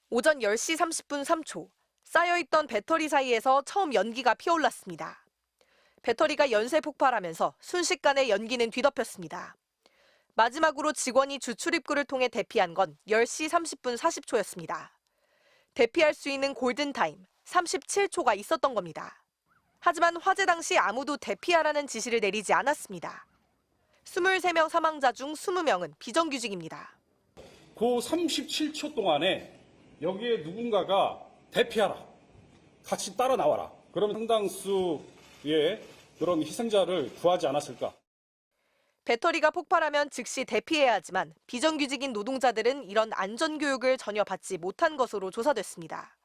오전 10시 30분 3초, 쌓여있던 배터리 사이에서 처음 연기가 피어올랐습니다. 배터리가 연쇄 폭발하면서 순식간에 연기는 뒤덮였습니다. 마지막으로 직원이 주출입구를 통해 대피한 건 10시 30분 40초였습니다. 대피할 수 있는 골든타임 37초가 있었던 겁니다. 하지만 화재 당시 아무도 대피하라는 지시를 내리지 않았습니다. 23명 사망자 중 20명은 비정규직입니다. 그 37초 동안에 여기에 누군가가 대피하라, 같이 따라 나와라. 그러면 상당수의 그런 희생자를 구하지 않았을까. 배터리가 폭발하면 즉시 대피해야 하지만 비정규직인 노동자들은 이런 안전교육을 전혀 받지 못한 것으로 조사됐습니다.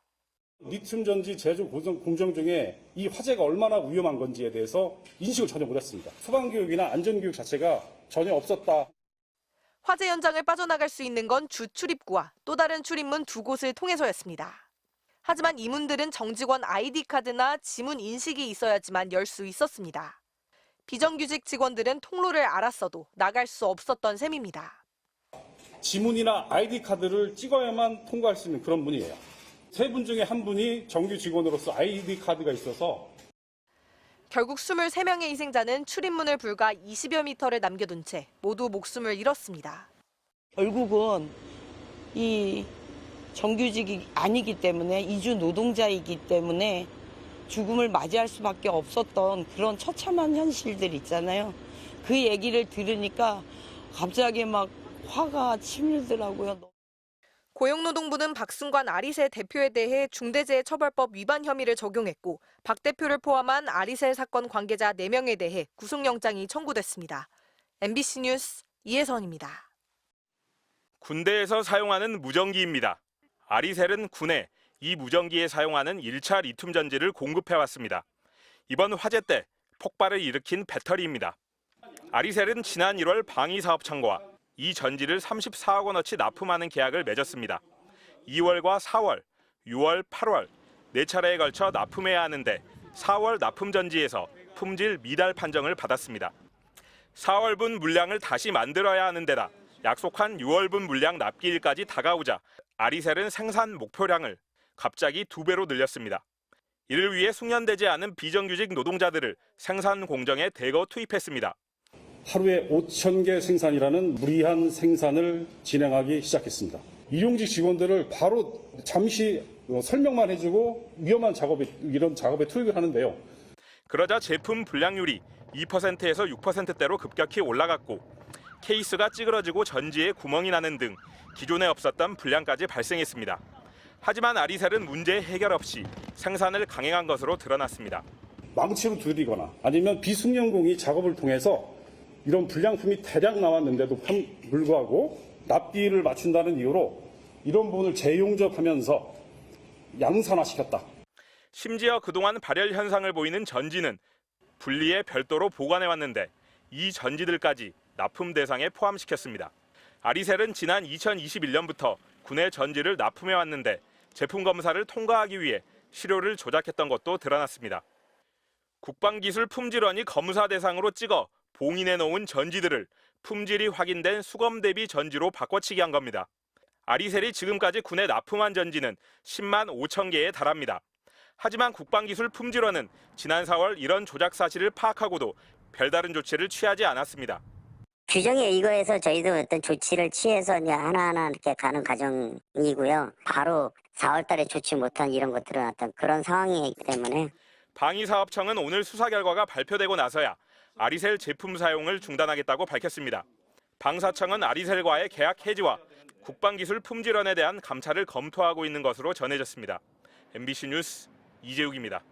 리튬 전지 제조 공정 중에 이 화재가 얼마나 위험한 건지에 대해서 인식을 전혀 못했습니다. 소방교육이나 안전교육 자체가 전혀 없었다. 화재 현장을 빠져나갈 수 있는 건 주출입구와 또 다른 출입문 두 곳을 통해서였습니다. 하지만 이 문들은 정직원 아이디카드나 지문 인식이 있어야지만 열 수 있었습니다. 비정규직 직원들은 통로를 알았어도 나갈 수 없었던 셈입니다. 지문이나 아이디카드를 찍어야만 통과할 수 있는 그런 문이에요. 세 분 중에 한 분이 정규 직원으로서 아이디카드가 있어서 결국 23명의 희생자는 출입문을 불과 20여 미터를 남겨둔 채 모두 목숨을 잃었습니다. 결국은 이 정규직이 아니기 때문에 이주 노동자이기 때문에 죽음을 맞이할 수밖에 없었던 그런 처참한 현실들 있잖아요. 그 얘기를 들으니까 갑자기 막 화가 치밀더라고요. 고용노동부는 박승관 아리셀 대표에 대해 중대재해처벌법 위반 혐의를 적용했고 박 대표를 포함한 아리셀 사건 관계자 4명에 대해 구속영장이 청구됐습니다. MBC 뉴스 이혜선입니다. 군대에서 사용하는 무전기입니다. 아리셀은 군에 이 무전기에 사용하는 1차 리튬 전지를 공급해왔습니다. 이번 화재 때 폭발을 일으킨 배터리입니다. 아리셀은 지난 1월 방위사업청과 이 전지를 34억 원어치 납품하는 계약을 맺었습니다. 2월과 4월, 6월, 8월 4차례에 걸쳐 납품해야 하는데 4월 납품 전지에서 품질 미달 판정을 받았습니다. 4월분 물량을 다시 만들어야 하는 데다 약속한 6월분 물량 납기일까지 다가오자 아리셀은 생산 목표량을 갑자기 2배로 늘렸습니다. 이를 위해 숙련되지 않은 비정규직 노동자들을 생산 공정에 대거 투입했습니다. 하루에 5,000개 생산이라는 무리한 생산을 진행하기 시작했습니다. 일용직 직원들을 바로 잠시 설명만 해주고 위험한 이런 작업에 투입을 하는데요. 그러자 제품 불량률이 2%에서 6%대로 급격히 올라갔고 케이스가 찌그러지고 전지에 구멍이 나는 등 기존에 없었던 불량까지 발생했습니다. 하지만 아리셀은 문제 해결 없이 생산을 강행한 것으로 드러났습니다. 망치로 두드리거나 아니면 비숙련공이 작업을 통해서 이런 불량품이 대량 나왔는데도 불구하고 납기를 맞춘다는 이유로 이런 부분을 재용접하면서 양산화시켰다. 심지어 그동안 발열 현상을 보이는 전지는 분리해 별도로 보관해왔는데 이 전지들까지 납품 대상에 포함시켰습니다. 아리셀은 지난 2021년부터 군의 전지를 납품해왔는데 제품 검사를 통과하기 위해 시료를 조작했던 것도 드러났습니다. 국방기술품질원이 검사 대상으로 찍어 봉인해 놓은 전지들을 품질이 확인된 수검 대비 전지로 바꿔치기 한 겁니다. 아리셀이 지금까지 군에 납품한 전지는 10만 5천 개에 달합니다. 하지만 국방기술품질원은 지난 4월 이런 조작 사실을 파악하고도 별다른 조치를 취하지 않았습니다. 규정에 의거해서 저희도 어떤 조치를 취해서 이제 하나하나 이렇게 가는 과정이고요. 바로 4월 달에 조치 못한 이런 것 드러났던 그런 상황이기 때문에 방위사업청은 오늘 수사 결과가 발표되고 나서야 아리셀 제품 사용을 중단하겠다고 밝혔습니다. 방사청은 아리셀과의 계약 해지와 국방기술 품질원에 대한 감찰을 검토하고 있는 것으로 전해졌습니다. MBC 뉴스 이재욱입니다.